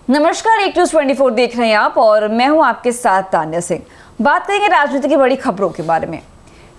नमस्कार, एक न्यूज़ 24 देख रहे हैं आप और मैं हूं आपके साथ तान्या सिंह। बात करेंगे राजनीति की बड़ी खबरों के बारे में।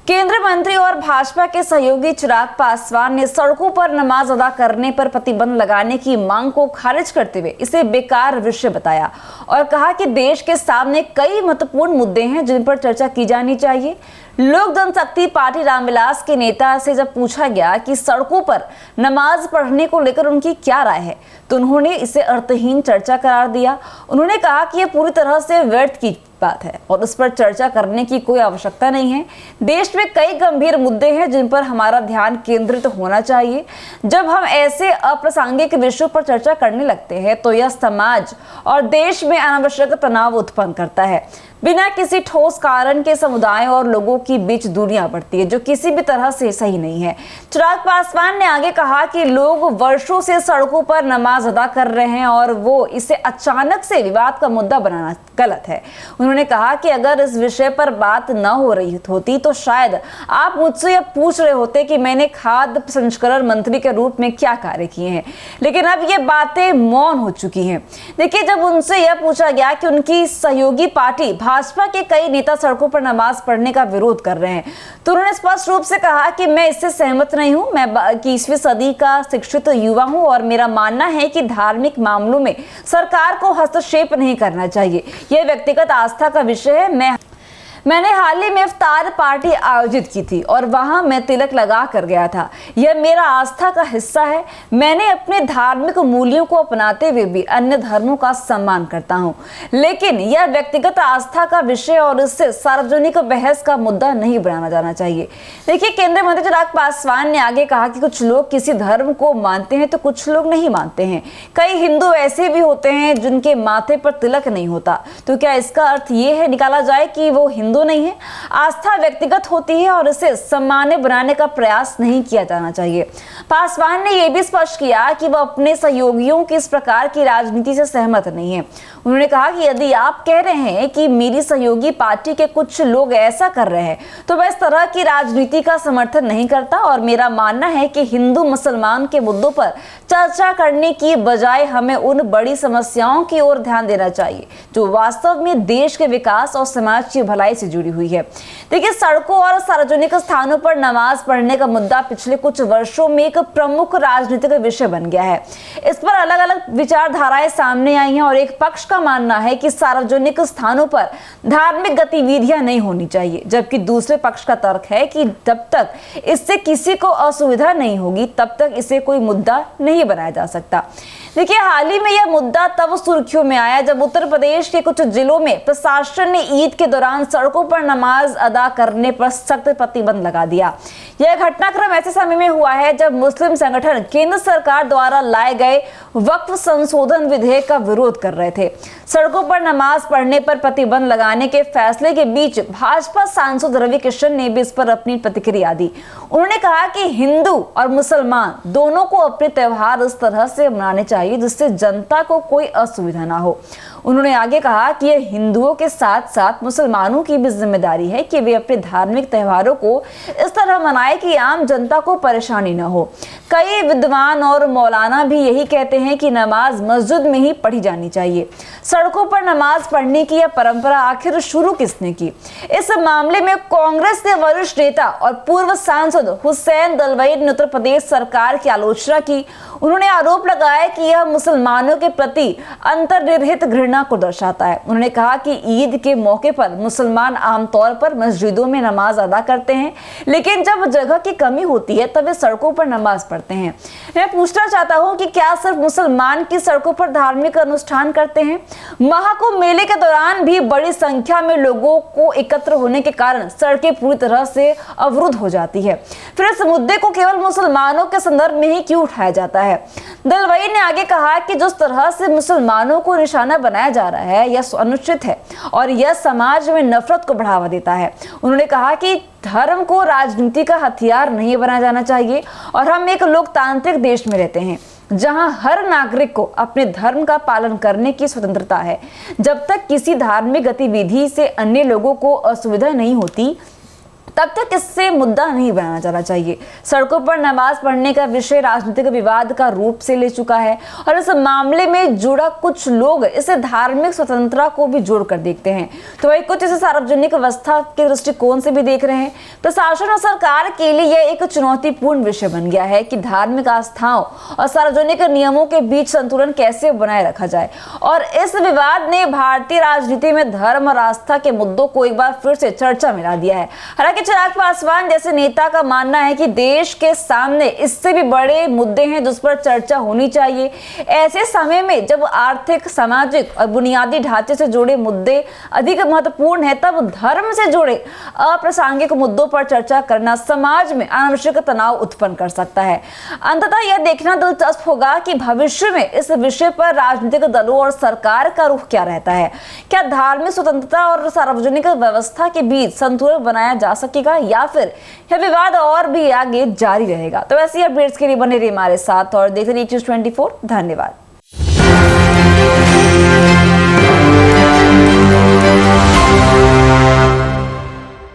केंद्रीय मंत्री और भाजपा के सहयोगी चिराग पासवान ने सड़कों पर नमाज अदा करने पर प्रतिबंध लगाने की मांग को खारिज करते हुए इसे बेकार विषय बताया और कहा कि देश के सामने कई महत्वपूर्ण मुद्दे हैं जिन पर चर्चा की जानी चाहिए। लोक जनशक्ति पार्टी रामविलास के नेता से जब पूछा गया कि सड़कों पर नमाज पढ़ने को लेकर उनकी क्या राय है, तो उन्होंने इसे अर्थहीन चर्चा करार दिया। उन्होंने कहा कि यह पूरी तरह से व्यर्थ की बात है और उस पर चर्चा करने की कोई आवश्यकता नहीं है। देश में कई गंभीर मुद्दे हैं जिन पर हमारा ध्यान केंद्रित होना चाहिए। जब हम ऐसे अप्रासंगिक विषयों पर चर्चा करने लगते हैं तो यह समाज और देश में अनावश्यक तनाव उत्पन्न करता है। बिना किसी ठोस कारण के समुदाय और लोगों के बीच दूरियां बढ़ती है, जो किसी भी तरह से सही नहीं है। चिराग पासवान ने आगे कहा कि लोग वर्षों से सड़कों पर नमाज अदा कर रहे हैं और वो इसे अचानक से विवाद का मुद्दा बनाना गलत है। उन्होंने कहा कि अगर इस विषय पर बात न हो रही होती तो शायद आप मुझसे यह पूछ रहे होते कि मैंने खाद्य प्रसंस्करण मंत्री के रूप में क्या कार्य किए हैं, लेकिन अब ये बातें मौन हो चुकी हैं। देखिए, जब उनसे यह पूछा गया कि उनकी सहयोगी पार्टी भाजपा के कई नेता सड़कों पर नमाज पढ़ने का विरोध कर रहे हैं, तो उन्होंने स्पष्ट रूप से कहा कि मैं इससे सहमत नहीं हूं। मैं 21वीं सदी का शिक्षित युवा हूं और मेरा मानना है कि धार्मिक मामलों में सरकार को हस्तक्षेप नहीं करना चाहिए। यह व्यक्तिगत आस्था का विषय है। मैंने हाल ही में इफ्तार पार्टी आयोजित की थी और वहां मैं तिलक लगा कर गया था। यह मेरा आस्था का हिस्सा है। मैंने अपने धार्मिक मूल्यों को अपनाते हुए भी अन्य धर्मों का सम्मान करता हूं, लेकिन यह व्यक्तिगत आस्था का विषय और इससे सार्वजनिक बहस का मुद्दा नहीं बनाना जाना चाहिए। देखिए, केंद्रीय मंत्री चिराग पासवान ने आगे कहा कि कुछ लोग किसी धर्म को मानते हैं तो कुछ लोग नहीं मानते हैं। कई हिंदू ऐसे भी होते हैं जिनके माथे पर तिलक नहीं होता, तो क्या इसका अर्थ ये है निकाला जाए कि वो हिंदू नहीं है? आस्था व्यक्तिगत होती है और इसे सामान्य बनाने का प्रयास नहीं किया जाना चाहिए। पासवान ने यह भी स्पष्ट किया कि वह अपने सहयोगियों की इस प्रकार की राजनीति से सहमत नहीं है। उन्होंने कहा कि यदि आप कह रहे हैं कि मेरी सहयोगी पार्टी के कुछ लोग ऐसा कर रहे हैं तो मैं इस तरह की राजनीति का समर्थन नहीं करता और मेरा मानना है कि हिंदू मुसलमान के मुद्दों पर चर्चा करने की बजाय हमें उन बड़ी समस्याओं की ओर ध्यान देना चाहिए जो वास्तव में देश के विकास और समाज की भलाई से जुड़ी हुई है। देखिए, सड़कों और सार्वजनिक स्थानों पर नमाज पढ़ने का मुद्दा पिछले कुछ वर्षों में एक प्रमुख राजनीतिक विषय बन गया है। इस पर अलग अलग विचारधाराएं सामने आई हैं और एक पक्ष का मानना है कि सार्वजनिक स्थानों पर धार्मिक गतिविधियां नहीं होनी चाहिए, जबकि दूसरे पक्ष का तर्क है कि जब तक इससे किसी को असुविधा नहीं होगी तब तक इसे कोई मुद्दा नहीं बनाया जा सकता। देखिए, हाल ही में यह मुद्दा तब सुर्खियों में आया जब उत्तर प्रदेश के कुछ जिलों में प्रशासन ने ईद के दौरान सड़कों पर नमाज अदा करने पर सख्त प्रतिबंध लगा दिया। यह घटनाक्रम ऐसे समय में हुआ है जब मुस्लिम संगठन केंद्र सरकार द्वारा लाए गए वक्फ संशोधन विधेयक का विरोध कर रहे थे। सड़कों पर नमाज पढ़ने पर प्रतिबंध लगाने के फैसले के बीच भाजपा सांसद रवि किशन ने भी इस पर अपनी प्रतिक्रिया दी। उन्होंने कहा कि हिंदू और मुसलमान दोनों को अपने त्योहार इस तरह से मनाने चाहिए जिससे जनता को कोई असुविधा ना हो। उन्होंने आगे कहा कि यह हिंदुओं के साथ साथ मुसलमानों की भी जिम्मेदारी है कि वे अपने धार्मिक त्योहारों को इस तरह मनाएं कि आम जनता को परेशानी न हो। कई विद्वान और मौलाना भी यही कहते हैं कि नमाज मस्जिद में ही पढ़ी जानी चाहिए। सड़कों पर नमाज पढ़ने की यह परंपरा आखिर शुरू किसने की? इस मामले में कांग्रेस के वरिष्ठ नेता और पूर्व सांसद हुसैन दलवाई ने उत्तर प्रदेश सरकार की आलोचना की। उन्होंने आरोप लगाया कि यह मुसलमानों के प्रति अंतर्निहित घृणा को दर्शाता है। उन्होंने कहा कि ईद के मौके पर मुसलमान आमतौर पर मस्जिदों में नमाज अदा करते हैं, लेकिन जब जगह की कमी होती है तब वे सड़कों पर नमाज पढ़ते हैं। मैं पूछना चाहता हूं कि क्या सिर्फ मुसलमान की सड़कों पर धार्मिक अनुष्ठान करते हैं? महाकुंभ मेले के दौरान भी बड़ी संख्या में लोगों को एकत्र होने के कारण सड़कें पूरी तरह से अवरुद्ध हो जाती है। फिर इस मुद्दे को केवल मुसलमानों के संदर्भ में ही क्यों उठाया जाता है? दलवाई ने आगे कहा कि जिस तरह से मुसलमानों को निशाना बनाया जा रहा है यह अनुचित है और यह समाज में नफरत को बढ़ावा देता है। उन्होंने कहा कि धर्म को राजनीति का हथियार नहीं बनाया जाना चाहिए और हम एक लोकतांत्रिक देश में रहते हैं जहां हर नागरिक को अपने धर्म का पालन करने की स्वतंत्रता है। जब तक किसी धार्मिक गतिविधि से अन्य लोगों को असुविधा नहीं होती तब तक इससे मुद्दा नहीं बनाया जाना चाहिए। सड़कों पर नमाज पढ़ने का विषय राजनीतिक विवाद का रूप से ले चुका है और इस मामले में जुड़ा कुछ लोग इसे धार्मिक स्वतंत्रता को भी जोड़कर देखते हैं, तो वही कुछ इसे सार्वजनिक व्यवस्था के दृष्टिकोण से भी देख रहे हैं। प्रशासन और सरकार के लिए यह एक चुनौतीपूर्ण विषय बन गया है कि धार्मिक आस्थाओं और सार्वजनिक नियमों के बीच संतुलन कैसे बनाए रखा जाए। और इस विवाद ने भारतीय राजनीति में धर्म और आस्था के मुद्दों को एक बार फिर से चर्चा में ला दिया है। हालांकि चिराग पासवान जैसे नेता का मानना है कि देश के सामने इससे भी बड़े मुद्दे हैं जिस पर चर्चा होनी चाहिए। ऐसे समय में जब आर्थिक, सामाजिक और बुनियादी ढांचे से जुड़े मुद्दे अधिक महत्वपूर्ण है, तब धर्म से जुड़े अप्रासंगिक मुद्दों पर चर्चा करना समाज में अनावश्यक तनाव उत्पन्न कर सकता है। अंततः यह देखना दिलचस्प होगा कि भविष्य में इस विषय पर राजनीतिक दलों और सरकार का रुख क्या रहता है। क्या धार्मिक स्वतंत्रता और सार्वजनिक व्यवस्था के बीच संतुलन बनाया जा सकेगा या फिर यह विवाद और भी आगे जारी रहेगा। तो ऐसी अपडेट्स के लिए बने रहिए हमारे साथ और देखते रहिए News 24। धन्यवाद।